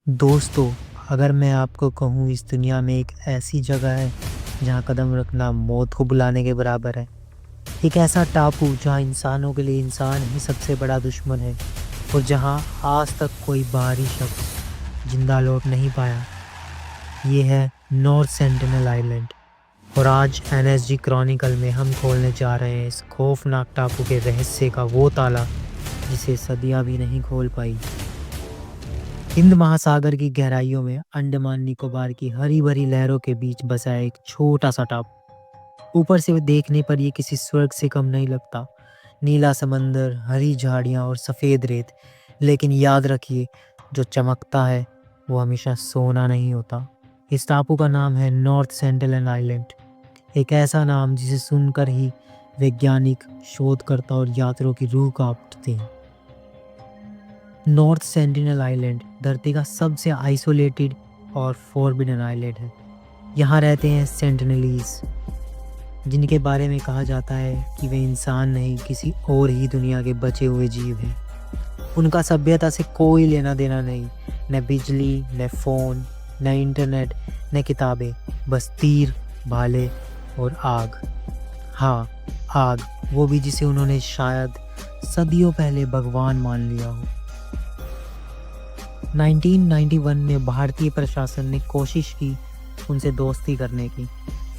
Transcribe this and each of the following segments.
दोस्तों, अगर मैं आपको कहूँ इस दुनिया में एक ऐसी जगह है जहाँ कदम रखना मौत को बुलाने के बराबर है। एक ऐसा टापू जहाँ इंसानों के लिए इंसान ही सबसे बड़ा दुश्मन है और जहाँ आज तक कोई बाहरी शख्स जिंदा लौट नहीं पाया। ये है नॉर्थ सेंटिनल आइलैंड। और आज एनएसजी क्रॉनिकल में हम खोलने जा रहे हैं इस खौफनाक टापू के रहस्य का वो ताला जिसे सदियां भी नहीं खोल पाई। हिंद महासागर की गहराइयों में अंडमान निकोबार की हरी भरी लहरों के बीच बसा है एक छोटा सा टापू। ऊपर से देखने पर ये किसी स्वर्ग से कम नहीं लगता। नीला समंदर, हरी झाड़ियां और सफेद रेत। लेकिन याद रखिए, जो चमकता है वो हमेशा सोना नहीं होता। इस टापू का नाम है नॉर्थ सेंटिनल आइलैंड। एक ऐसा नाम जिसे सुनकर ही वैज्ञानिक, शोधकर्ता और यात्रियों की रूह कांप उठती है। नॉर्थ सेंटिनल आइलैंड धरती का सबसे आइसोलेटेड और फॉरबिडन आइलैंड है। यहाँ रहते हैं सेंटिनलीज, जिनके बारे में कहा जाता है कि वे इंसान नहीं, किसी और ही दुनिया के बचे हुए जीव हैं। उनका सभ्यता से कोई लेना देना नहीं, न बिजली, न फ़ोन, न इंटरनेट, न किताबें, बस तीर, भाले और आग। हाँ, आग, वो भी जिसे उन्होंने शायद सदियों पहले भगवान मान लिया हो। 1991 में भारतीय प्रशासन ने कोशिश की उनसे दोस्ती करने की।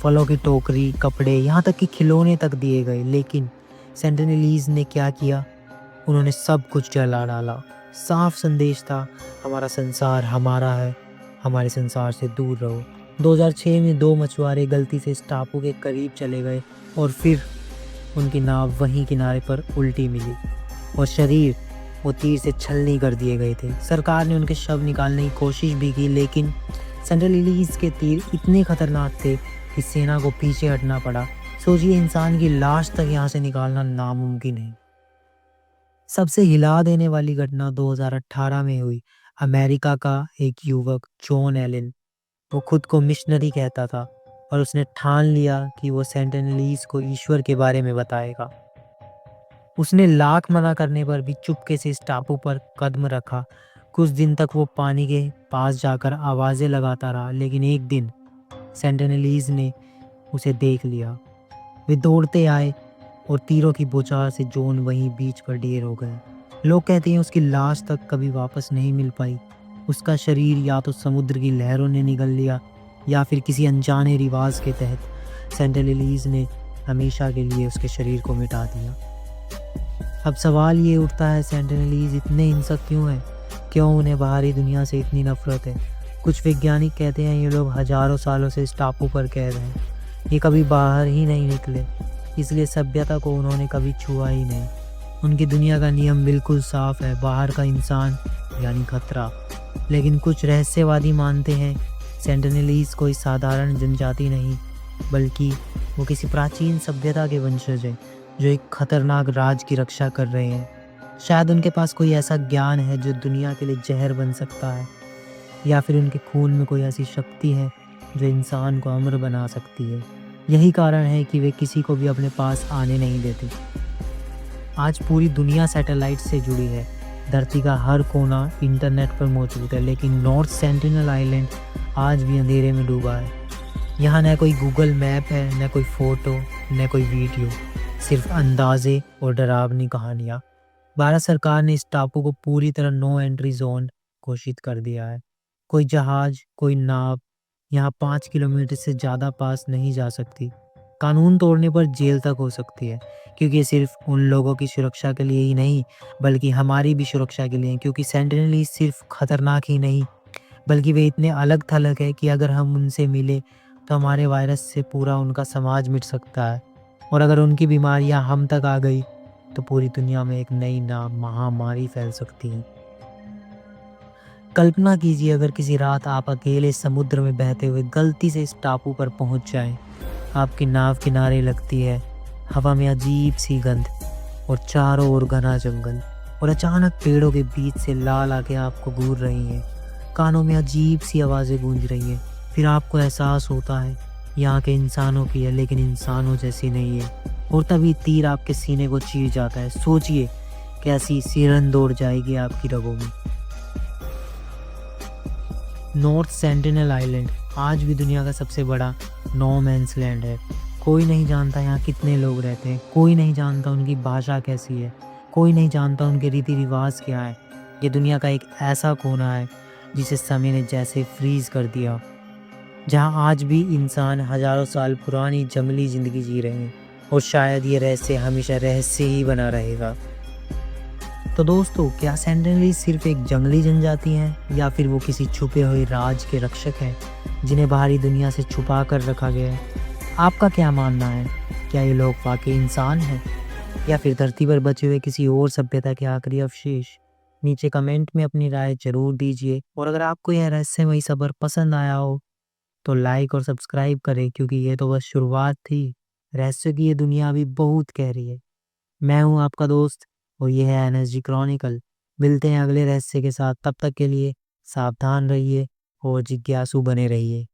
फलों की टोकरी, कपड़े, यहाँ तक कि खिलौने तक दिए गए, लेकिन सेंटिनलीज ने क्या किया? उन्होंने सब कुछ जला डाला। साफ संदेश था, हमारा संसार हमारा है, हमारे संसार से दूर रहो। 2006 में 2 मछुआरे गलती से इस टापू के करीब चले गए और फिर उनकी नाव वहीं किनारे पर उल्टी मिली और शरीर वो तीर से छलनी कर दिए गए थे। सरकार ने उनके शव निकालने की कोशिश भी की, लेकिन सेंटिनलीज के तीर इतने खतरनाक थे कि सेना को पीछे हटना पड़ा। सोचिए, इंसान की लाश तक यहाँ से निकालना नामुमकिन है। सबसे हिला देने वाली घटना 2018 में हुई। अमेरिका का एक युवक जॉन एलन, वो खुद को मिशनरी कहता था और उसने ठान लिया कि वो सेंटिनलीज को ईश्वर के बारे में बताएगा। उसने लाख मना करने पर भी चुपके से इस टापू पर कदम रखा। कुछ दिन तक वो पानी के पास जाकर आवाज़ें लगाता रहा, लेकिन एक दिन सेंटिनलीज ने उसे देख लिया। वे दौड़ते आए और तीरों की बौछार से जॉन वहीं बीच पर ढेर हो गए। लोग कहते हैं उसकी लाश तक कभी वापस नहीं मिल पाई। उसका शरीर या तो समुद्र की लहरों ने निगल लिया या फिर किसी अनजाने रिवाज के तहत सेंटिनलीज ने हमेशा के लिए उसके शरीर को मिटा दिया। अब सवाल ये उठता है, सेंटिनलीज इतने हिंसक क्यों हैं? क्यों उन्हें बाहरी दुनिया से इतनी नफरत है? कुछ वैज्ञानिक कहते हैं ये लोग हजारों सालों से इस टापू पर कैद हैं। ये कभी बाहर ही नहीं निकले, इसलिए सभ्यता को उन्होंने कभी छुआ ही नहीं। उनकी दुनिया का नियम बिल्कुल साफ है, बाहर का इंसान यानी खतरा। लेकिन कुछ रहस्यवादी मानते हैं सेंटिनलीज कोई साधारण जनजाति नहीं, बल्कि वो किसी प्राचीन सभ्यता के वंशज हैं जो एक खतरनाक राज की रक्षा कर रहे हैं। शायद उनके पास कोई ऐसा ज्ञान है जो दुनिया के लिए जहर बन सकता है, या फिर उनके खून में कोई ऐसी शक्ति है जो इंसान को अमर बना सकती है। यही कारण है कि वे किसी को भी अपने पास आने नहीं देते। आज पूरी दुनिया सैटेलाइट से जुड़ी है, धरती का हर कोना इंटरनेट पर मौजूद है, लेकिन नॉर्थ सेंटिनल आइलैंड आज भी अंधेरे में डूबा है। यहाँ न कोई गूगल मैप है, न कोई फोटो, न कोई वीडियो, सिर्फ अंदाजे और डरावनी कहानियाँ। भारत सरकार ने इस टापू को पूरी तरह नो एंट्री जोन घोषित कर दिया है। कोई जहाज, कोई नाव यहाँ 5 किलोमीटर से ज़्यादा पास नहीं जा सकती। कानून तोड़ने पर जेल तक हो सकती है, क्योंकि ये सिर्फ उन लोगों की सुरक्षा के लिए ही नहीं, बल्कि हमारी भी सुरक्षा के लिए। क्योंकि सेंटिनलीज सिर्फ खतरनाक ही नहीं, बल्कि वे इतने अलग थलग है कि अगर हम उनसे मिले तो हमारे वायरस से पूरा उनका समाज मिट सकता है। और अगर उनकी बीमारियां हम तक आ गई तो पूरी दुनिया में एक नई महामारी फैल सकती है। कल्पना कीजिए, अगर किसी रात आप अकेले समुद्र में बहते हुए गलती से इस टापू पर पहुंच जाएं। आपकी नाव किनारे लगती है, हवा में अजीब सी गंध और चारों ओर घना जंगल, और अचानक पेड़ों के बीच से लाल आंखें आपको घूर रही हैं। कानों में अजीब सी आवाज़ें गूंज रही हैं। फिर आपको एहसास होता है यहाँ के इंसानों की है, लेकिन इंसानों जैसी नहीं है। और तभी तीर आपके सीने को चीर जाता है। सोचिए कैसी सिरन दौड़ जाएगी आपकी रगों में। नॉर्थ सेंटिनल आइलैंड आज भी दुनिया का सबसे बड़ा नो मैंस लैंड है। कोई नहीं जानता यहाँ कितने लोग रहते हैं, कोई नहीं जानता उनकी भाषा कैसी है, कोई नहीं जानता उनके रीति रिवाज क्या है। ये दुनिया का एक ऐसा कोना है जिसे समय ने जैसे फ्रीज कर दिया, जहाँ आज भी इंसान हजारों साल पुरानी जंगली जिंदगी जी रहे हैं, और शायद ये रहस्य हमेशा रहस्य ही बना रहेगा। तो दोस्तों, क्या सेंटिनलीज सिर्फ एक जंगली जनजाति हैं, या फिर वो किसी छुपे हुए राज के रक्षक हैं जिन्हें बाहरी दुनिया से छुपा कर रखा गया है? आपका क्या मानना है? क्या ये लोग वाकई इंसान हैं, या फिर धरती पर बचे हुए किसी और सभ्यता के आखिरी अवशेष? नीचे कमेंट में अपनी राय जरूर दीजिए, और अगर आपको यह रहस्यमयी सफर पसंद आया हो तो लाइक और सब्सक्राइब करें, क्योंकि ये तो बस शुरुआत थी। रहस्य की ये दुनिया अभी बहुत गहरी है। मैं हूँ आपका दोस्त, और ये है एनएसजी क्रॉनिकल। मिलते हैं अगले रहस्य के साथ, तब तक के लिए सावधान रहिए और जिज्ञासु बने रहिए।